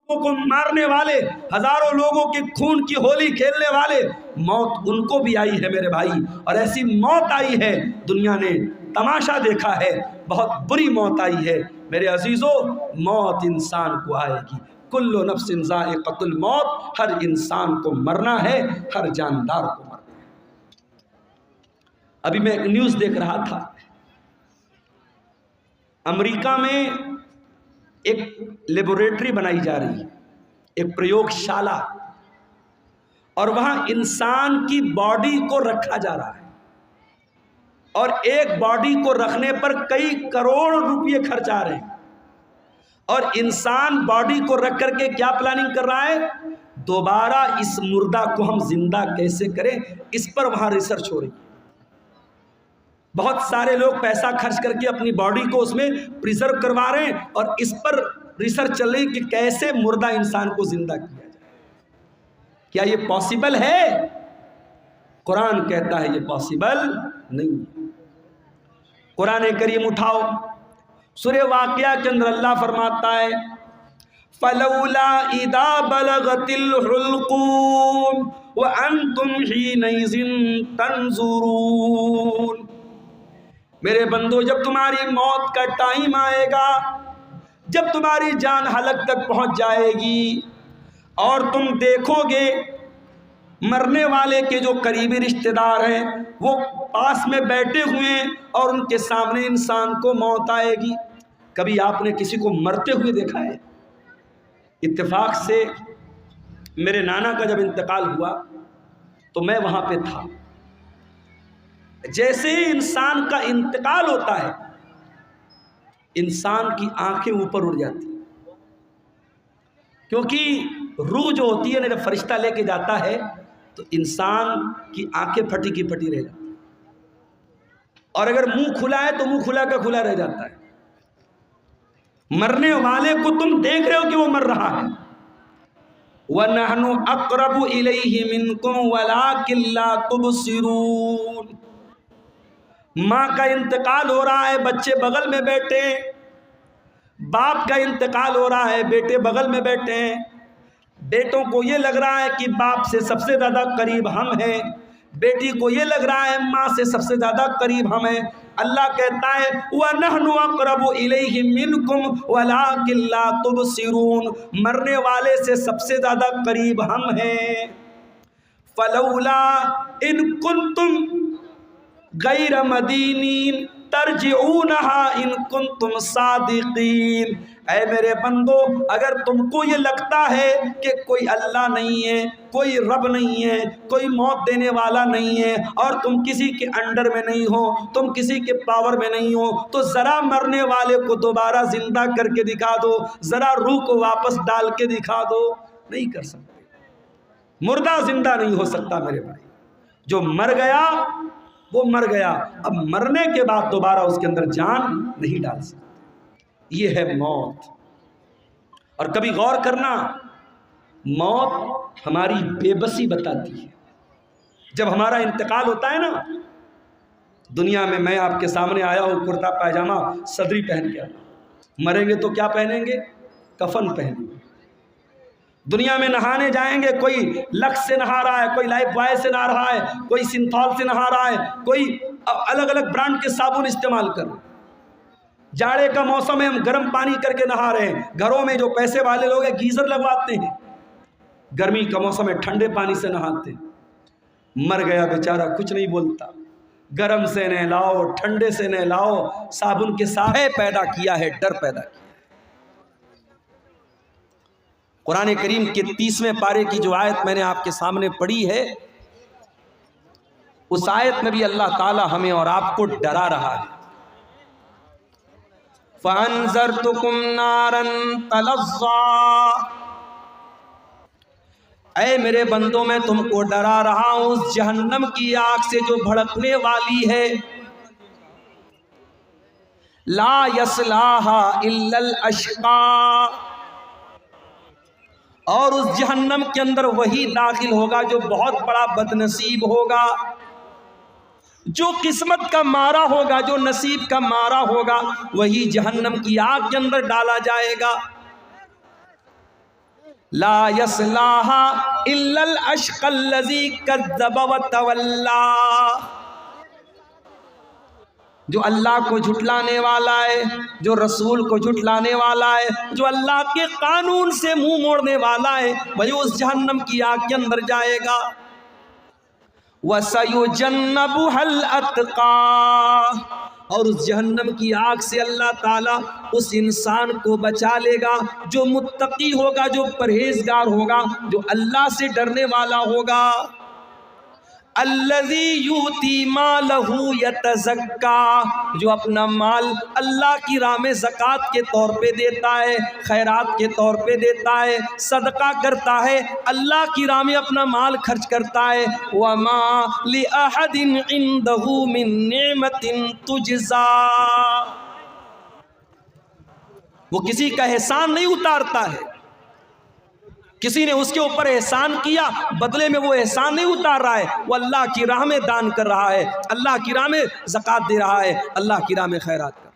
کو مارنے والے، ہزاروں لوگوں کے خون کی ہولی کھیلنے والے، موت ان کو بھی آئی ہے میرے بھائی، اور ایسی موت آئی ہے دنیا نے تماشا دیکھا ہے، بہت بری موت آئی ہے میرے عزیزو۔ موت انسان کو آئے گی، کل نفس ذائقۃ الموت، ہر انسان کو مرنا ہے، ہر جاندار کو مرنا ہے۔ ابھی میں ایک نیوز دیکھ رہا تھا، امریکہ میں ایک لیبوریٹری بنائی جا رہی ہے، ایک پریوگ شالہ، اور وہاں انسان کی باڈی کو رکھا جا رہا ہے، اور ایک باڈی کو رکھنے پر کئی کروڑ روپے خرچ آ رہے ہیں، اور انسان باڈی کو رکھ کر کے کیا پلاننگ کر رہا ہے؟ دوبارہ اس مردہ کو ہم زندہ کیسے کریں، اس پر وہاں ریسرچ ہو رہی ہے۔ بہت سارے لوگ پیسہ خرچ کر کے اپنی باڈی کو اس میں پریزرو کروا رہے ہیں، اور اس پر ریسرچ چل رہی کہ کیسے مردہ انسان کو زندہ کیا جائے۔ کیا یہ پاسبل ہے؟ قرآن کہتا ہے یہ پاسبل نہیں ہے۔ قرآن کریم اٹھاؤ، سورہ واقعہ کے اندر اللہ فرماتا ہے فَلَوْلَا إِذَا بَلَغَتِ الْحُلْقُومَ وَأَنْتُمْ حِينَئِذٍ تَنْظُرُونَ۔ میرے بندو، جب تمہاری موت کا ٹائم آئے گا، جب تمہاری جان حلق تک پہنچ جائے گی، اور تم دیکھو گے مرنے والے کے جو قریبی رشتہ دار ہیں وہ پاس میں بیٹھے ہوئے ہیں، اور ان کے سامنے انسان کو موت آئے گی۔ کبھی آپ نے کسی کو مرتے ہوئے دیکھا ہے؟ اتفاق سے میرے نانا کا جب انتقال ہوا تو میں وہاں پہ تھا۔ جیسے ہی انسان کا انتقال ہوتا ہے، انسان کی آنکھیں اوپر اڑ جاتی ہیں، کیونکہ روح جو ہوتی ہے نا، جب فرشتہ لے کے جاتا ہے تو انسان کی آنکھیں پھٹی کی پھٹی رہ جاتی ہیں، اور اگر منہ کھلا ہے تو منہ کھلا کا کھلا رہ جاتا ہے۔ مرنے والے کو تم دیکھ رہے ہو کہ وہ مر رہا ہے۔ وَنَحْنُ أَقْرَبُ إِلَيْهِ مِنْكُمْ وَلَكِنْ لَا تُبْصِرُونَ۔ ماں کا انتقال ہو رہا ہے، بچے بغل میں بیٹھے ہیں، باپ کا انتقال ہو رہا ہے، بیٹے بغل میں بیٹھے ہیں۔ بیٹوں کو یہ لگ رہا ہے کہ باپ سے سب سے زیادہ قریب ہم ہیں، بیٹی کو یہ لگ رہا ہے ماں سے سب سے زیادہ قریب ہم ہیں۔ اللہ کہتا ہے وَنَحْنُ أَقْرَبُ إِلَيْهِ مِنْكُمْ وَلَكِنْ لَا تُبْصِرُونَ۔ مرنے والے سے سب سے زیادہ قریب ہم ہیں۔ فَلَوْلَا إِن كُنتُمْ غَيْرَ مَدِينِينَ تَرْجِعُونَهَا إِن كُنتُمْ صَادِقِينَ۔ اے میرے بندو، اگر تم کو یہ لگتا ہے کہ کوئی اللہ نہیں ہے، کوئی رب نہیں ہے، کوئی موت دینے والا نہیں ہے، اور تم کسی کے انڈر میں نہیں ہو، تم کسی کے پاور میں نہیں ہو، تو ذرا مرنے والے کو دوبارہ زندہ کر کے دکھا دو، ذرا روح کو واپس ڈال کے دکھا دو۔ نہیں کر سکتے، مردہ زندہ نہیں ہو سکتا میرے بھائی۔ جو مر گیا وہ مر گیا، اب مرنے کے بعد دوبارہ اس کے اندر جان نہیں ڈال سکتے۔ یہ ہے موت۔ اور کبھی غور کرنا، موت ہماری بے بسی بتاتی ہے۔ جب ہمارا انتقال ہوتا ہے نا، دنیا میں آپ کے سامنے آیا ہوں کرتا پائجامہ صدری پہن کے، مریں گے تو کیا پہنیں گے؟ کفن پہنیں گے۔ دنیا میں نہانے جائیں گے، کوئی لکس سے نہا رہا ہے، کوئی لائف بوائے سے نہا رہا ہے، کوئی سنتھول سے نہا رہا ہے، کوئی الگ الگ برانڈ کے صابن استعمال کر رہا ہے۔ جاڑے کا موسم ہے، ہم گرم پانی کر کے نہا رہے ہیں۔ گھروں میں جو پیسے والے لوگ ہیں گیزر لگواتے ہیں، گرمی کا موسم ہے ٹھنڈے پانی سے نہاتے ہیں۔ مر گیا بیچارہ کچھ نہیں بولتا، گرم سے نہلاؤ، ٹھنڈے سے نہلاؤ، صابن کے سائے پیدا کیا ہے، ڈر پیدا کیا۔ قرآن کریم کے 30ویں پارے کی جو آیت میں نے آپ کے سامنے پڑھی ہے، اس آیت میں بھی اللہ تعالی ہمیں اور آپ کو ڈرا رہا ہے۔ فَأَنذَرْتُكُمْ نَارًا تَلَظَّىٰ۔ اے میرے بندوں، میں تم کو ڈرا رہا ہوں اس جہنم کی آگ سے جو بھڑکنے والی ہے۔ لا يصلاها الا الاشقى۔ اور اس جہنم کے اندر وہی داخل ہوگا جو بہت بڑا بدنصیب ہوگا، جو قسمت کا مارا ہوگا، جو نصیب کا مارا ہوگا، وہی جہنم کی آگ کے اندر ڈالا جائے گا۔ لا یصلاھا الا الاشقی الذی کذب وتولی، جو اللہ کو جھٹلانے والا ہے، جو رسول کو جھٹلانے والا ہے، جو اللہ کے قانون سے منہ موڑنے والا ہے، وہی اس جہنم کی آگ کے اندر جائے گا۔ وَسَيُجَنَّبُهَا الْأَتْقَى، اور اس جہنم کی آگ سے اللہ تعالیٰ اس انسان کو بچا لے گا جو متقی ہوگا، جو پرہیزگار ہوگا، جو اللہ سے ڈرنے والا ہوگا۔ الذی یؤتی مالہ یتزکی، جو اپنا مال اللہ کی راہ میں زکوٰۃ کے طور پہ دیتا ہے، خیرات کے طور پہ دیتا ہے، صدقہ کرتا ہے، اللہ کی راہ میں اپنا مال خرچ کرتا ہے۔ وما لأحد عندہ من نعمت تجزا، وہ کسی کا احسان نہیں اتارتا ہے، کسی نے اس کے اوپر احسان کیا، بدلے میں وہ احسان نہیں اتار رہا ہے، وہ اللہ کی راہ میں دان کر رہا ہے، اللہ کی راہ میں زکوٰۃ دے رہا ہے، اللہ کی راہ میں خیرات کر رہا ہے۔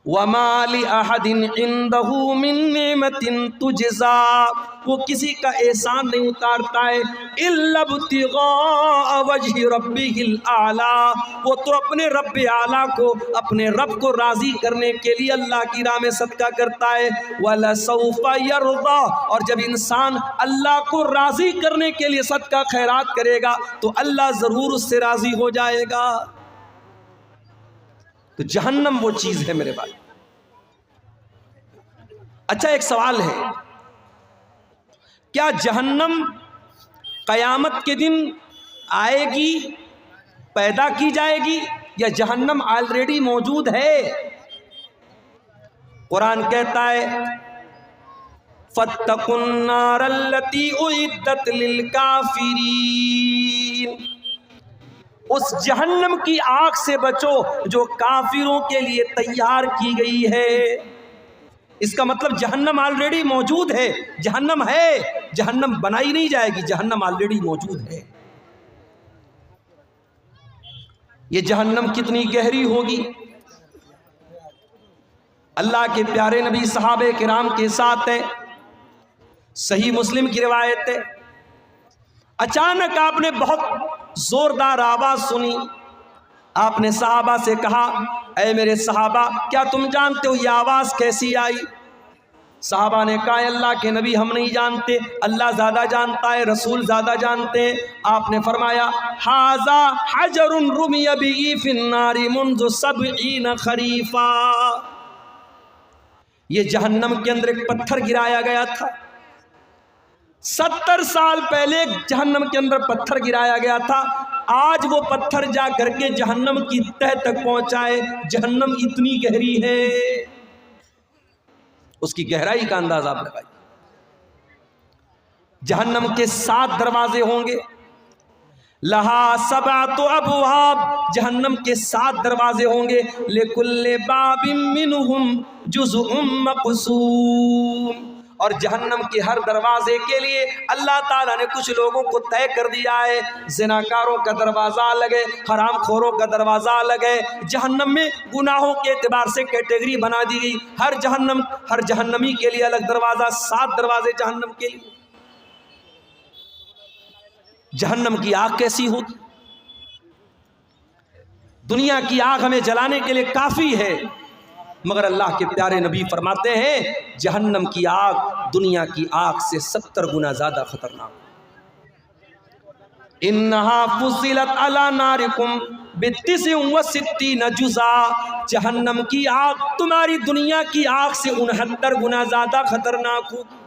وَمَا لِأَحَدٍ عِندَهُ مِن نِعْمَةٍ تُجْزَىٰ، وہ کسی کا احسان نہیں اتارتا ہے، إِلَّا ابْتِغَاءَ وَجْهِ رَبِّهِ الْأَعْلَىٰ، وہ تو اپنے رب اعلیٰ کو، اپنے رب کو راضی کرنے کے لیے اللہ کی راہ میں صدقہ کرتا ہے۔ وَلَسَوْفَ يَرْضَىٰ، اور جب انسان اللہ کو راضی کرنے کے لیے صدقہ خیرات کرے گا تو اللہ ضرور اس سے راضی ہو جائے گا۔ تو جہنم وہ چیز ہے میرے بھائی۔ اچھا ایک سوال ہے، کیا جہنم قیامت کے دن آئے گی، پیدا کی جائے گی، یا جہنم آلریڈی موجود ہے؟ قرآن کہتا ہے فَاتَّقُوا النَّارَ الَّتِي أُعِدَّتْ لِلْكَافِرِينَ، اس جہنم کی آگ سے بچو جو کافروں کے لیے تیار کی گئی ہے۔ اس کا مطلب جہنم آلریڈی موجود ہے، جہنم ہے، جہنم بنائی نہیں جائے گی، جہنم آلریڈی موجود ہے۔ یہ جہنم کتنی گہری ہوگی؟ اللہ کے پیارے نبی صحابہ کرام کے ساتھ ہے، صحیح مسلم کی روایت ہے، اچانک آپ نے بہت زوردار آواز سنی، آپ نے صحابہ سے کہا اے میرے صحابہ کیا تم جانتے ہو یہ آواز کیسی آئی؟ صحابہ نے کہا اللہ کے نبی ہم نہیں جانتے، اللہ زیادہ جانتا ہے، رسول زیادہ جانتے ہیں۔ آپ نے فرمایا ھذا حجر رمی بہ فی النار منذ 70 خریفا، یہ جہنم کے اندر ایک پتھر گرایا گیا تھا، 70 سال پہلے جہنم کے اندر پتھر گرایا گیا تھا، آج وہ پتھر جا کر کے جہنم کی تہ تک پہنچائے۔ جہنم اتنی گہری ہے، اس کی گہرائی کا اندازہ آپ لگائیے۔ جہنم کے 7 دروازے ہوں گے، لہا 7 ابواب، جہنم کے 7 دروازے ہوں گے، لکل باب منہم جزء مقسوم، اور جہنم کے ہر دروازے کے لیے اللہ تعالیٰ نے کچھ لوگوں کو طے کر دیا ہے۔ زناکاروں کا دروازہ الگ ہے، حرام خوروں کا دروازہ الگ ہے، جہنم میں گناہوں کے اعتبار سے کیٹیگری بنا دی گئی، ہر جہنمی کے لیے الگ دروازہ، 7 دروازے جہنم کے لیے۔ جہنم کی آگ کیسی ہوگی؟ دنیا کی آگ ہمیں جلانے کے لیے کافی ہے، مگر اللہ کے پیارے نبی فرماتے ہیں جہنم کی آگ دنیا کی آگ سے 70 گنا زیادہ خطرناک۔ انہا فضلت علی نارکم ب69 جزا، جہنم کی آگ تمہاری دنیا کی آگ سے 69 گنا زیادہ خطرناک ہوگی۔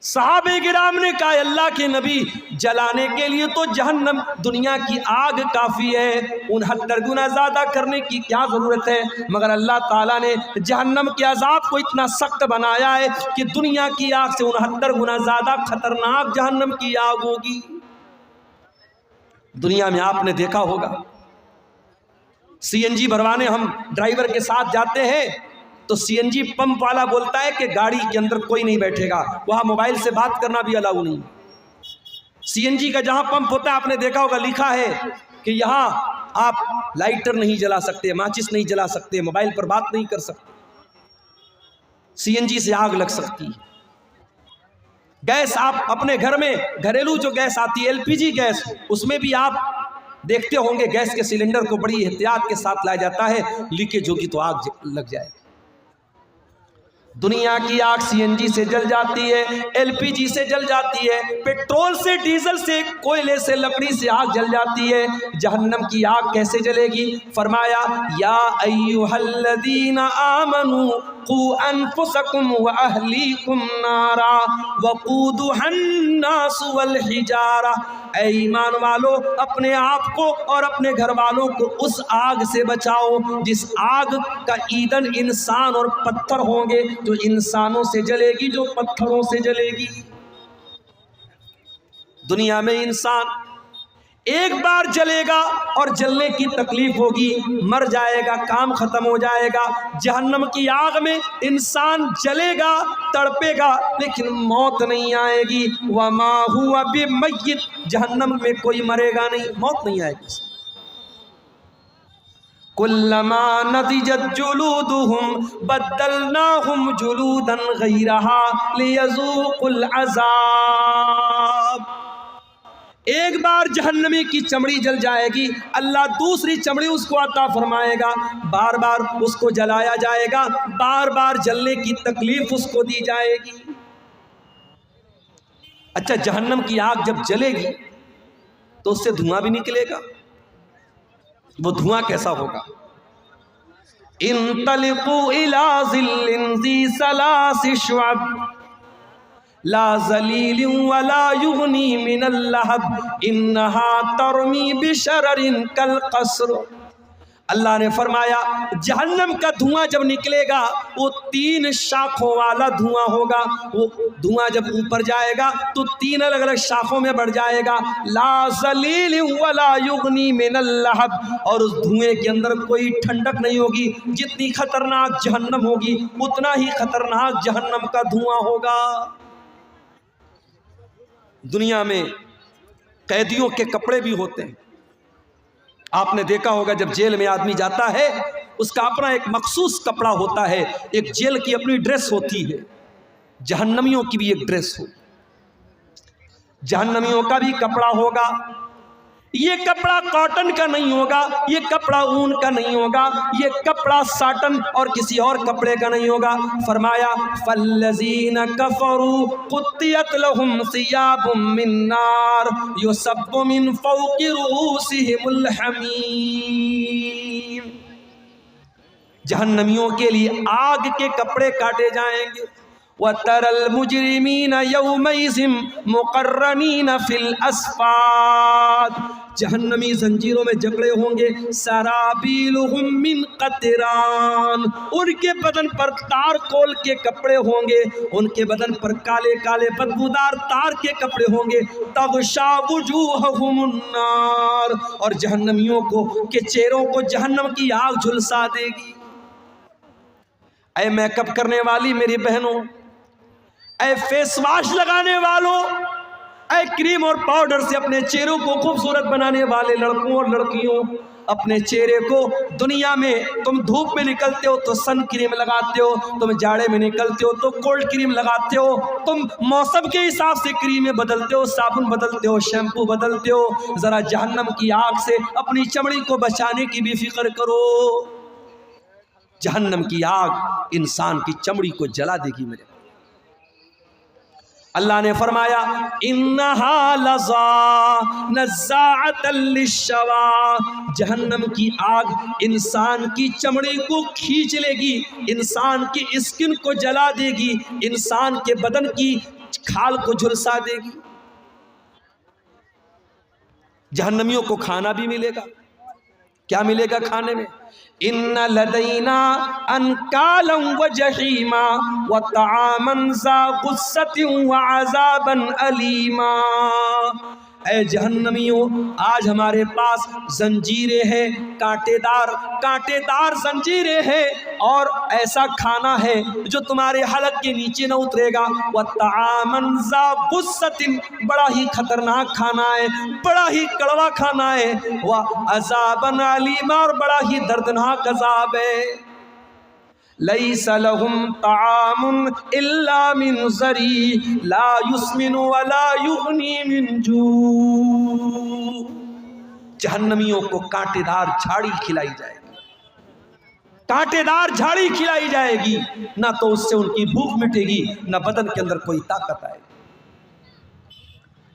صحابہ کرام نے کہا اللہ کے نبی جلانے کے لیے تو جہنم دنیا کی آگ کافی ہے، 69 گنا زیادہ کرنے کی کیا ضرورت ہے؟ مگر اللہ تعالیٰ نے جہنم کے عذاب کو اتنا سخت بنایا ہے کہ دنیا کی آگ سے 69 گنا زیادہ خطرناک جہنم کی آگ ہوگی۔ دنیا میں آپ نے دیکھا ہوگا سی این جی بھروانے ہم ڈرائیور کے ساتھ جاتے ہیں تو سی این جی پمپ والا بولتا ہے کہ گاڑی کے اندر کوئی نہیں بیٹھے گا، وہاں موبائل سے بات کرنا بھی الاؤ نہیں۔ سی این جی کا جہاں پمپ ہوتا ہے آپ نے دیکھا ہوگا لکھا ہے کہ یہاں آپ لائٹر نہیں جلا سکتے، ماچس نہیں جلا سکتے، موبائل پر بات نہیں کر سکتے، سی این جی سے آگ لگ سکتی ہے۔ گیس آپ اپنے گھر میں گھریلو جو گیس آتی ہے LPG گیس، اس میں بھی آپ دیکھتے ہوں گے گیس کے سلنڈر کو بڑی احتیاط کے ساتھ لایا جاتا ہے، لیکیج ہوگی تو آگ لگ جائے گی۔ دنیا کی آگ CNG سے جل جاتی ہے، LPG سے جل جاتی ہے، پیٹرول سے، ڈیزل سے، کوئلے سے، لکڑی سے آگ جل جاتی ہے۔ جہنم کی آگ کیسے جلے گی؟ فرمایا یا ایھا الذین آمنوا قوا انفسکم واہلیکم نارا وقودھا الناس والحجارہ، اے ایمان والو اپنے آپ کو اور اپنے گھر والوں کو اس آگ سے بچاؤ جس آگ کا ایندھن انسان اور پتھر ہوں گے، جو انسانوں سے جلے گی، جو پتھروں سے جلے گی۔ دنیا میں انسان ایک بار جلے گا اور جلنے کی تکلیف ہوگی، مر جائے گا، کام ختم ہو جائے گا۔ جہنم کی آگ میں انسان جلے گا، تڑپے گا، لیکن موت نہیں آئے گی۔ وما ہوا بمیت، جہنم میں کوئی مرے گا نہیں، موت نہیں آئے گی۔ کلما نضجت جلودہم بدلناہم جلودا غیرہا لیذوقوا العذاب۔ ایک بار جہنمی کی چمڑی جل جائے گی، اللہ دوسری چمڑی اس کو عطا فرمائے گا، بار بار اس کو جلایا جائے گا، بار بار جلنے کی تکلیف اس کو دی جائے گی۔ اچھا، جہنم کی آگ جب جلے گی تو اس سے دھواں بھی نکلے گا، وہ دھواں کیسا ہوگا؟ انطلقوا الی ظل ذی ثلاث شعب لا ظلیل ولا یغنی من اللہب انہا ترمی بشرر کالقصر۔ اللہ نے فرمایا جہنم کا دھواں جب نکلے گا وہ 3 شاخوں والا دھواں ہوگا۔ وہ دھواں جب اوپر جائے گا تو 3 الگ الگ شاخوں میں بڑھ جائے گا۔ لا ظلیل ولا یغنی من اللہب، اور اس دھوئیں کے اندر کوئی ٹھنڈک نہیں ہوگی۔ جتنی خطرناک جہنم ہوگی اتنا ہی خطرناک جہنم کا دھواں ہوگا۔ دنیا میں قیدیوں کے کپڑے بھی ہوتے ہیں، آپ نے دیکھا ہوگا جب جیل میں آدمی جاتا ہے اس کا اپنا ایک مخصوص کپڑا ہوتا ہے، ایک جیل کی اپنی ڈریس ہوتی ہے۔ جہنمیوں کی بھی ایک ڈریس ہو، جہنمیوں کا بھی کپڑا ہوگا۔ یہ کپڑا کاٹن کا نہیں ہوگا، یہ کپڑا اون کا نہیں ہوگا، یہ کپڑا ساٹن اور کسی اور کپڑے کا نہیں ہوگا۔ فرمایا فالذین کفروا قطعت لهم ثیاب من نار یصب من فوق رؤوسهم الحمیم۔ جہنمیوں کے لیے آگ کے کپڑے کاٹے جائیں گے۔ وَتَرَى الْمُجْرِمِينَ يَوْمَئِذٍ مُقَرَّنِينَ فِي الْأَصْفَادِ، جہنمی زنجیروں میں جکڑے ہوں گے۔ سَرَابِيلُهُم مِّن قَطِرَانٍ، ان کے بدن پر تار کول کے کپڑے ہوں گے، ان کے بدن پر کالے کالے بدبودار تار کے کپڑے ہوں گے۔ تَغْشَى وُجُوهَهُمُ النَّارُ، اور جہنمیوں کو کے چہروں کو جہنم کی آگ جھلسا دے گی۔ اے میک اپ کرنے والی میری بہنوں، اے فیس واش لگانے والوں، اے کریم اور پاؤڈر سے اپنے چہروں کو خوبصورت بنانے والے لڑکوں اور لڑکیوں، اپنے چہرے کو دنیا میں تم دھوپ میں نکلتے ہو تو سن کریم لگاتے ہو، تم جاڑے میں نکلتے ہو تو کولڈ کریم لگاتے ہو، تم موسم کے حساب سے کریمیں بدلتے ہو، صابن بدلتے ہو، شیمپو بدلتے ہو۔ ذرا جہنم کی آگ سے اپنی چمڑی کو بچانے کی بھی فکر کرو۔ جہنم کی آگ انسان کی چمڑی کو جلا دے گی۔ میرے اللہ نے فرمایا انہا لظا نزاعۃ للشوا، جہنم کی آگ انسان کی چمڑی کو کھینچ لے گی، انسان کی اسکن کو جلا دے گی، انسان کے بدن کی کھال کو جھلسا دے گی۔ جہنمیوں کو کھانا بھی ملے گا۔ کیا ملے گا کھانے میں؟ ان لدینا انکالا وجحیما وطعاما ذا غصۃ وعذابا علیما۔ اے جہنمیوں، آج ہمارے پاس زنجیریں ہیں، کانٹے دار زنجیریں ہیں، اور ایسا کھانا ہے جو تمہارے حلق کے نیچے نہ اترے گا۔ وطعاما ذا غصۃ، بڑا ہی خطرناک کھانا ہے، بڑا ہی کڑوا کھانا ہے۔ وعذابا علیما، اور بڑا ہی دردناک عذاب ہے۔ لَيْسَ لَهُمْ طَعَامٌ إِلَّا مِنْ ضَرِيعٍ لَا يُسْمِنُ وَلَا يُغْنِي مِنْ جُوعٍ۔ جہنمیوں کو کانٹے دار جھاڑی کھلائی جائے گی، کانٹے دار جھاڑی کھلائی جائے گی، نہ تو اس سے ان کی بھوک مٹے گی نہ بدن کے اندر کوئی طاقت آئے گی۔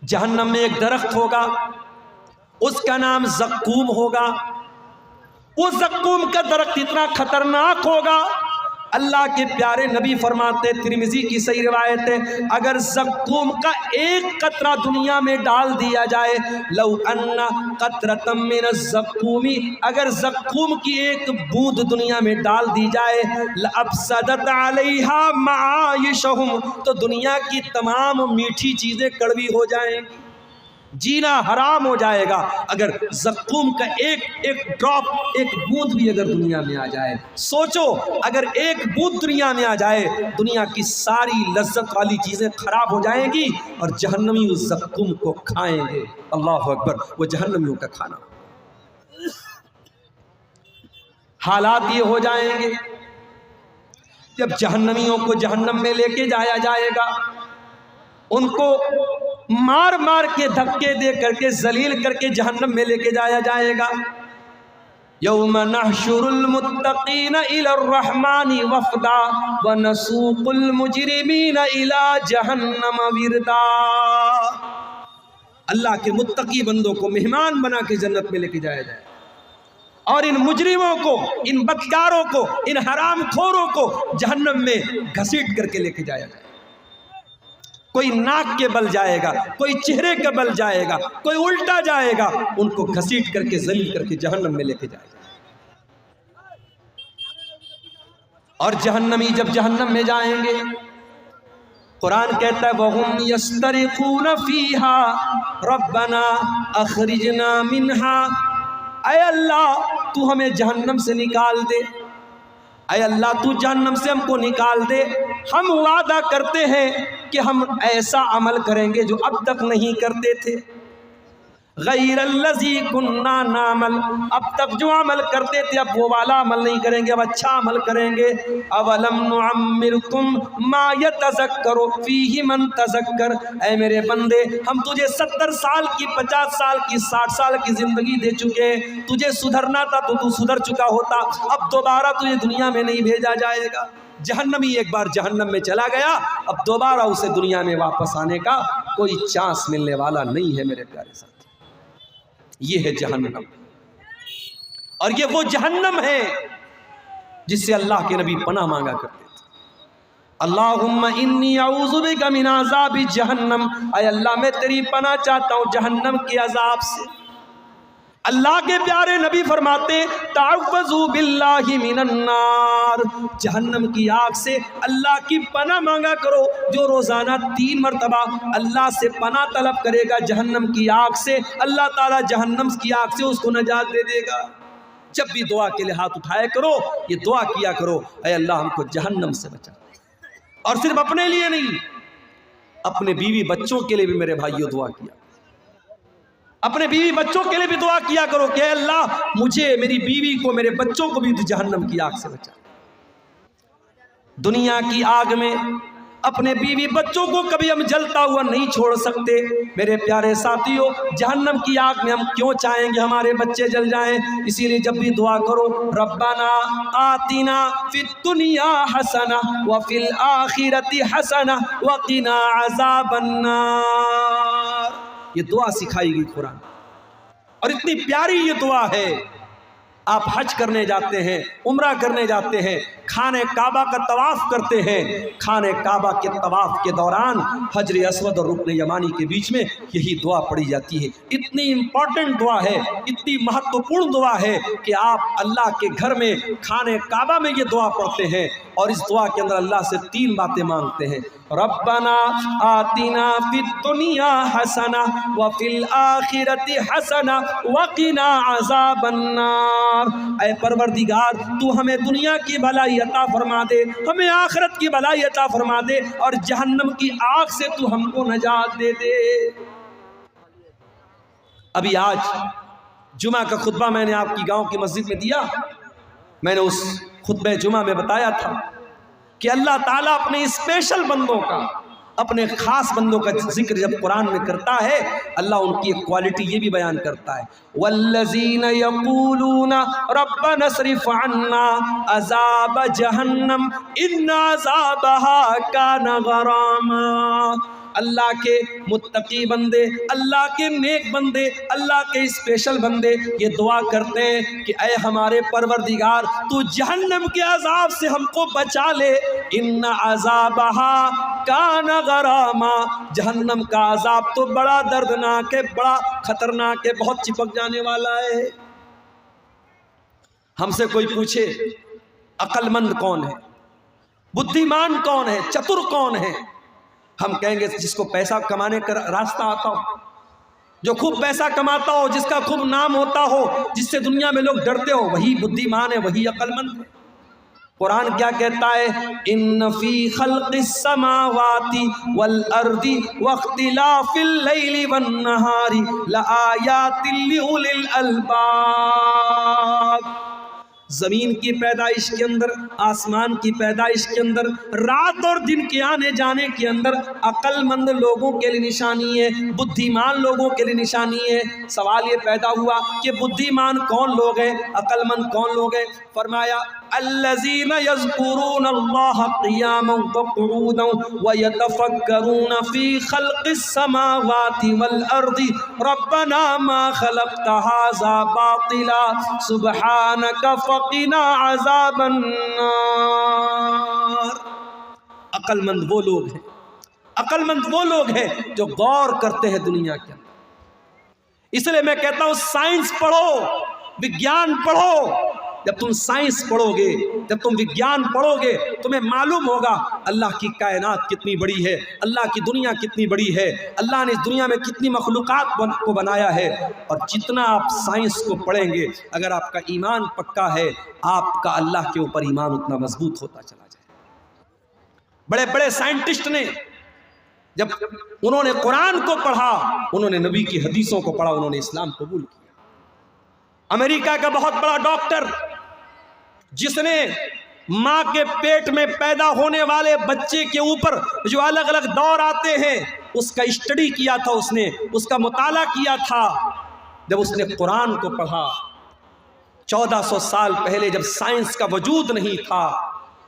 جہنم میں ایک درخت ہوگا، اس کا نام زقوم ہوگا۔ وہ زقوم کا درخت اتنا خطرناک ہوگا، اللہ کے پیارے نبی فرماتے، ترمذی کی صحیح روایت ہے، اگر زقوم کا ایک قطرہ دنیا میں ڈال دیا جائے، لو ان قطرۃ من الزقوم، اگر زقوم کی ایک بوند دنیا میں ڈال دی جائے، لافسدت علیہا معایشہم، تو دنیا کی تمام میٹھی چیزیں کڑوی ہو جائیں گی، جینا حرام ہو جائے گا۔ اگر زقوم کا ایک ڈراپ، ایک بوند بھی اگر دنیا میں آ جائے، سوچو اگر ایک بوند دنیا میں آ جائے، دنیا کی ساری لذت والی چیزیں خراب ہو جائیں گی اور جہنمی اس زقوم کو کھائیں گے۔ اللہ اکبر، وہ جہنمیوں کا کھانا۔ حالات یہ ہو جائیں گے جب جہنمیوں کو جہنم میں لے کے جایا جائے گا، ان کو مار مار کے دھکے دے کر کے ذلیل کر کے جہنم میں لے کے جایا جائے گا۔ یوم نحشر المتقین الی الرحمن وفدا ونسوق المجرمین الی جہنم وردا۔ اللہ کے متقی بندوں کو مہمان بنا کے جنت میں لے کے جایا جائے، اور ان مجرموں کو، ان بدکاروں کو، ان حرام خوروں کو جہنم میں گھسیٹ کر کے لے کے جایا جائے۔ کوئی ناک کے بل جائے گا، کوئی چہرے کے بل جائے گا، کوئی الٹا جائے گا، ان کو گھسیٹ کر کے ذلیل کر کے جہنم میں لے کے جائے گا۔ اور جہنمی جب جہنم میں جائیں گے، قرآن کہتا ہے وَهُمْ يَسْتَرِخُونَ فِيهَا رَبَّنَا أَخْرِجْنَا مِنْهَا، اے اللہ تو ہمیں جہنم سے نکال دے، اے اللہ تو جہنم سے ہم کو نکال دے، ہم وعدہ کرتے ہیں کہ ہم ایسا عمل کریں گے جو اب تک نہیں کرتے تھے، غیر الذی کننا نعمل، اب تک جو عمل کرتے تھے اب وہ والا عمل نہیں کریں گے، اب اچھا عمل کریں گے۔ اولم نعمرکم ما یتذکر فیہ من تذکر، اے میرے بندے ہم تجھے 70 سال کی، 50 سال کی، 60 سال کی زندگی دے چکے، تجھے سدھرنا تھا تو تو سدھر چکا ہوتا، اب دوبارہ تجھے دنیا میں نہیں بھیجا جائے گا۔ جہنمی ایک بار جہنم میں چلا گیا، اب دوبارہ اسے دنیا میں واپس آنے کا کوئی چانس ملنے والا نہیں ہے میرے پیارے ساتھی۔ یہ ہے جہنم، اور یہ وہ جہنم ہے جس سے اللہ کے نبی پناہ مانگا کرتے تھے۔ اللہم انی اعوذ بک من عذاب جہنم، اے اللہ میں تیری پناہ چاہتا ہوں جہنم کے عذاب سے۔ اللہ کے پیارے نبی فرماتے تعوذوا باللہ من النار، جہنم کی آگ سے اللہ کی پناہ مانگا کرو۔ جو روزانہ 3 مرتبہ اللہ سے پناہ طلب کرے گا جہنم کی آگ سے، اللہ تعالیٰ جہنم کی آگ سے اس کو نجات دے دے گا۔ جب بھی دعا کے لیے ہاتھ اٹھائے کرو، یہ دعا کیا کرو اے اللہ ہم کو جہنم سے بچا، اور صرف اپنے لیے نہیں، اپنے بیوی بچوں کے لیے بھی میرے بھائیوں دعا کیا، اپنے بیوی بچوں کے لیے بھی دعا کیا کرو کہ اے اللہ مجھے، میری بیوی کو، میرے بچوں کو بھی جہنم کی آگ سے بچا۔ دنیا کی آگ میں اپنے بیوی بچوں کو کبھی ہم جلتا ہوا نہیں چھوڑ سکتے میرے پیارے ساتھیوں، جہنم کی آگ میں ہم کیوں چاہیں گے ہمارے بچے جل جائیں؟ اسی لیے جب بھی دعا کرو ربنا آتنا فی الدنیا حسنہ وفی الآخرۃ حسنہ وقنا عذاب النار، یہ دعا سکھائی گئی قرآن، اور اتنی پیاری یہ دعا ہے۔ آپ حج کرنے جاتے ہیں، عمرہ کرنے جاتے ہیں، خانہ کعبہ کا طواف کرتے ہیں، خانہ کعبہ کے طواف کے دوران حجر اسود اور رکن یمانی کے بیچ میں یہی دعا پڑھی جاتی ہے۔ اتنی امپورٹنٹ دعا ہے، اتنی مہتوپورن دعا ہے کہ آپ اللہ کے گھر میں خانہ کعبہ میں یہ دعا پڑھتے ہیں، اور اس دعا کے اندر اللہ سے 3 باتیں مانگتے ہیں، ربنا آتنا فی الدنیا حسنہ وفی الآخرۃ حسنہ وقنا عذاب النار، اے پروردگار تو ہمیں دنیا کی بھلائی عطا فرما دے، ہمیں آخرت کی بھلائی عطا فرما دے، اور جہنم کی آگ سے تو ہم کو نجات دے دے۔ ابھی آج جمعہ کا خطبہ میں نے آپ کی گاؤں کی مسجد میں دیا، میں نے اس خطبہ جمعہ میں بتایا تھا کہ اللہ تعالیٰ اپنے اسپیشل بندوں کا، اپنے خاص بندوں کا ذکر جب قرآن میں کرتا ہے، اللہ ان کی ایک کوالٹی یہ بھی بیان کرتا ہے، وَالَّذِينَ يَقُولُونَ رَبَّنَا اصْرِفْ عَنَّا عَذَابَ جَهَنَّمَ إِنَّ عَذَابَهَا كَانَ غَرَامًا۔ اللہ کے متقی بندے، اللہ کے نیک بندے، اللہ کے اسپیشل بندے یہ دعا کرتے ہیں کہ اے ہمارے پروردگار تو جہنم کے عذاب سے ہم کو بچا لے، ان عذابہا کان غراما، جہنم کا عذاب تو بڑا دردناک ہے، بڑا خطرناک ہے، بہت چپک جانے والا ہے۔ ہم سے کوئی پوچھے عقل مند کون ہے، بدھیمان کون ہے، چتر کون ہے، ہم کہیں گے جس کو پیسہ کمانے کا راستہ آتا ہو، جو خوب پیسہ کماتا ہو، جس کا خوب نام ہوتا ہو، جس سے دنیا میں لوگ ڈرتے ہو، وہی بدھیمان ہے، وہی عقل مند ہے۔ قرآن کیا کہتا ہے؟ ان فی خلق السماوات والارض واختلاف اللیل والنہار لآیات لأولی الالباب۔ زمین کی پیدائش کے اندر، آسمان کی پیدائش کے اندر، رات اور دن کے آنے جانے کے اندر عقل مند لوگوں کے لیے نشانی ہے، بدھیمان لوگوں کے لیے نشانی ہے۔ سوال یہ پیدا ہوا کہ بدھیمان کون لوگ ہیں، عقل مند کون لوگ ہیں؟ فرمایا الذین یذکرون اللہ قیاما وقعودا ویتفکرون فی خلق السماوات والارض ربنا ما خلقت ھذا باطلا سبحانک فقنا عذاب النار۔ عقل مند وہ لوگ ہیں، عقل مند وہ لوگ ہیں جو غور کرتے ہیں دنیا کے اندر۔ اس لیے میں کہتا ہوں سائنس پڑھو، وگیان پڑھو۔ جب تم سائنس پڑھو گے، جب تم وگیان پڑھو گے، تمہیں معلوم ہوگا اللہ کی کائنات کتنی بڑی ہے، اللہ کی دنیا کتنی بڑی ہے، اللہ نے اس دنیا میں کتنی مخلوقات کو بنایا ہے۔ اور جتنا آپ سائنس کو پڑھیں گے، اگر آپ کا ایمان پکا ہے، آپ کا اللہ کے اوپر ایمان اتنا مضبوط ہوتا چلا جائے۔ بڑے بڑے سائنٹسٹ نے جب انہوں نے قرآن کو پڑھا، انہوں نے نبی کی حدیثوں کو پڑھا، انہوں نے اسلام قبول کیا۔ امریکہ کا بہت بڑا ڈاکٹر جس نے ماں کے پیٹ میں پیدا ہونے والے بچے کے اوپر جو الگ الگ دور آتے ہیں اس کا اسٹڈی کیا تھا، اس کا مطالعہ کیا تھا۔ جب اس نے قرآن کو پڑھا 1400 سال پہلے، جب سائنس کا وجود نہیں تھا،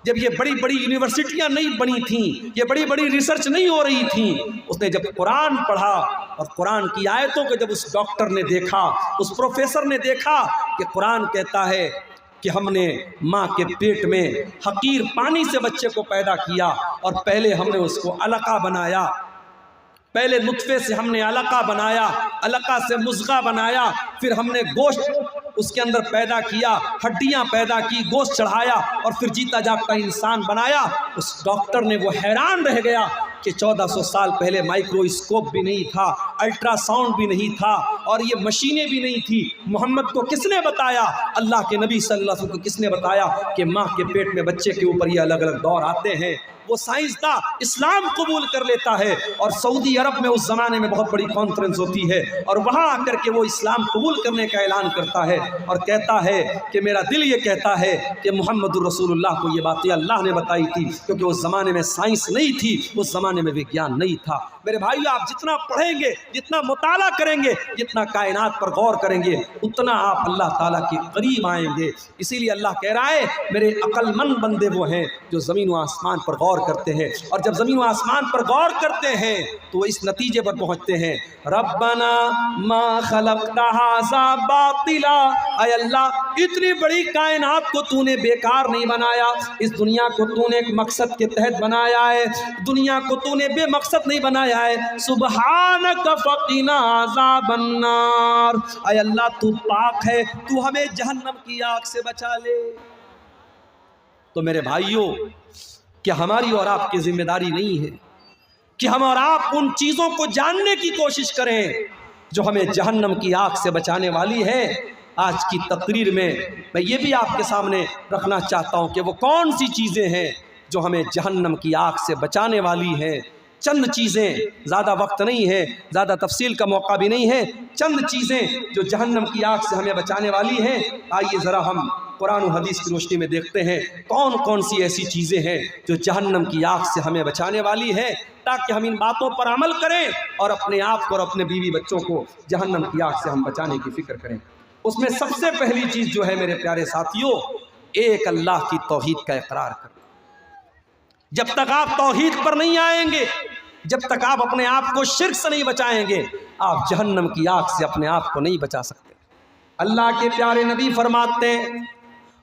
جب یہ بڑی بڑی یونیورسٹیاں نہیں بنی تھیں، یہ بڑی بڑی ریسرچ نہیں ہو رہی تھیں، اس نے جب قرآن پڑھا اور قرآن کی آیتوں کو جب اس ڈاکٹر نے دیکھا، اس پروفیسر نے دیکھا کہ قرآن کہتا ہے کہ ہم نے ماں کے پیٹ میں حقیر پانی سے بچے کو پیدا کیا اور پہلے ہم نے اس کو علقہ بنایا، پہلے نطفے سے ہم نے علقہ بنایا، علقہ سے مضغہ بنایا، پھر ہم نے گوشت اس کے اندر پیدا کیا، ہڈیاں پیدا کی، گوشت چڑھایا اور پھر جیتا جاگتا انسان بنایا۔ اس ڈاکٹر نے وہ حیران رہ گیا کہ 1400 سال پہلے مائکرو اسکوپ بھی نہیں تھا، الٹرا ساؤنڈ بھی نہیں تھا اور یہ مشینیں بھی نہیں تھی۔ محمد کو کس نے بتایا؟ اللہ کے نبی صلی اللہ علیہ وسلم کو کس نے بتایا کہ ماں کے پیٹ میں بچے کے اوپر یہ الگ الگ دور آتے ہیں؟ وہ سائنسداں اسلام قبول کر لیتا ہے اور سعودی عرب میں اس زمانے میں بہت بڑی کانفرنس ہوتی ہے اور وہاں آ کر کے وہ اسلام قبول کرنے کا اعلان کرتا ہے اور کہتا ہے کہ میرا دل یہ کہتا ہے کہ محمد الرسول اللہ کو یہ باتیں اللہ نے بتائی تھی، کیونکہ اس زمانے میں سائنس نہیں تھی، اس زمانے میں وگیان نہیں تھا۔ میرے بھائی، آپ جتنا پڑھیں گے، جتنا مطالعہ کریں گے، جتنا کائنات پر غور کریں گے، اتنا آپ اللہ تعالیٰ کے قریب آئیں گے۔ اسی لیے اللہ کہہ رہا ہے میرے عقل مند بندے وہ ہیں جو زمین و آسمان پر غور کرتے ہیں، اور جب زمین و آسمان پر غور کرتے ہیں تو وہ اس نتیجے پر پہنچتے ہیں ربنا ما خلقت ھذا باطلا، اے اللہ اتنی بڑی کائنات کو تو نے بیکار نہیں بنایا، اس دنیا کو تو نے ایک مقصد کے تحت بنایا ہے، دنیا کو تو نے بے مقصد نہیں بنایا ہے۔ سبحانک فقنا عذاب النار، اے اللہ تو پاک ہے، تو ہمیں جہنم کی آگ سے بچا لے۔ تو میرے بھائیوں، کہ ہماری اور آپ کی ذمہ داری نہیں ہے کہ ہم اور آپ ان چیزوں کو جاننے کی کوشش کریں جو ہمیں جہنم کی آگ سے بچانے والی ہے۔ آج کی تقریر میں میں یہ بھی آپ کے سامنے رکھنا چاہتا ہوں کہ وہ کون سی چیزیں ہیں جو ہمیں جہنم کی آگ سے بچانے والی ہیں۔ چند چیزیں، زیادہ وقت نہیں ہے، زیادہ تفصیل کا موقع بھی نہیں ہے، چند چیزیں جو جہنم کی آگ سے ہمیں بچانے والی ہیں۔ آئیے ذرا ہم قرآن و حدیث کی روشنی میں دیکھتے ہیں کون کون سی ایسی چیزیں ہیں جو جہنم کی آگ سے ہمیں بچانے والی ہیں، تاکہ ہم ان باتوں پر عمل کریں اور اپنے آپ کو اور اپنے بیوی بچوں کو جہنم کی آگ سے ہم بچانے کی فکر کریں۔ اس میں سب سے پہلی چیز جو ہے میرے پیارے ساتھیوں، ایک اللہ کی توحید کا اقرار کرنا۔ جب تک آپ توحید پر نہیں آئیں گے، جب تک آپ اپنے آپ کو شرک سے نہیں بچائیں گے، آپ جہنم کی آگ سے اپنے آپ کو نہیں بچا سکتے۔ اللہ کے پیارے نبی فرماتے ہیں،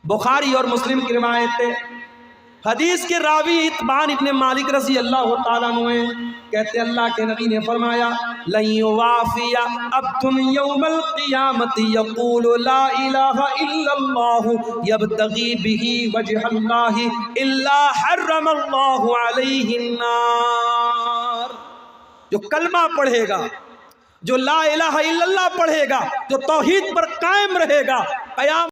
بخاری اور مسلم کی روایت ہے، حدیث کے راوی اتبان ابن مالک رضی اللہ تعالیٰ عنہ کہتے ہیں اللہ کے نبی نے فرمایا لن یوافی عبد یوم القیامت یقول لا الہ الا اللہ یبتغی بہ وجہ اللہ الا حرم اللہ علیہ النار۔ جو کلمہ پڑھے گا، جو لا الہ الا اللہ پڑھے گا، جو توحید پر قائم رہے گا، قیام